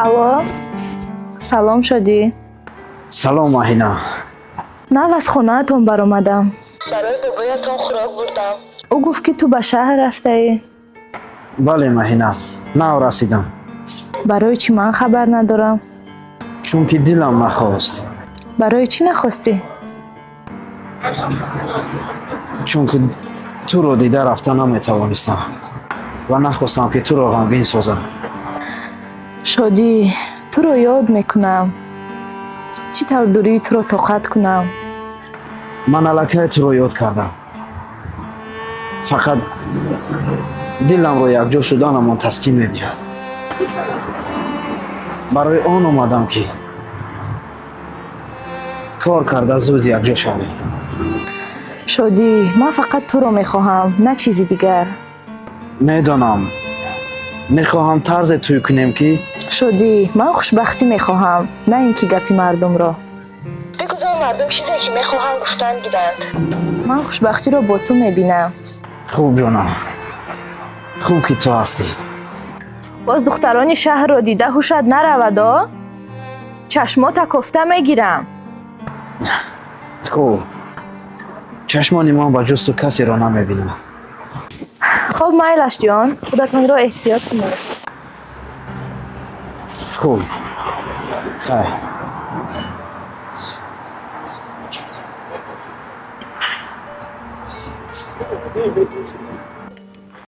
Алло, салом шодӣ. Салом Махина. Нав аз хонаатон баромадам. برای بابایتان خوراک بردم. ӯ гуфт ки ту ба шаҳр рафтаӣ. Бале Махина, нав расидам. Барои чӣ ман хабар надорам? Чунки дилам нахост. Барои чӣ нахостӣ? Чунки туро дида рафта наметавонистам ва нахостам ки туро ғамгин созам. Шодӣ, туро ёд мекунам. Чӣ тавр дурии туро тоқат кунам? Ман аллакай туро ёд кардам. Фақат диламро якҷо шуданамон таскин медиҳад. Барои он омадам ки кор карда зуд якҷо шавем. Шодӣ, ман фақат туро мехоҳам, на чизи дигар. Медонам. Мехоҳам тарзе тӯй кунем ки Шодӣ, ман хушбахтӣ мехоҳам, на ин ки гапи мардумро. بگذار مردم چیزی که میخواهم گفتن گیرند. ман хушбахтиро бо ту мебинам. хуб ҷонам. Хуб ки ту ҳастӣ. боз духтарони шаҳрро дида ҳушат наравадо? Чашмота кофта мегирам. Хуб. Чашмони ман ба ҷусту касеро намебинам. хоб майлаш ҷон, худатонро эҳтиёт кунед. Хуб. Хай.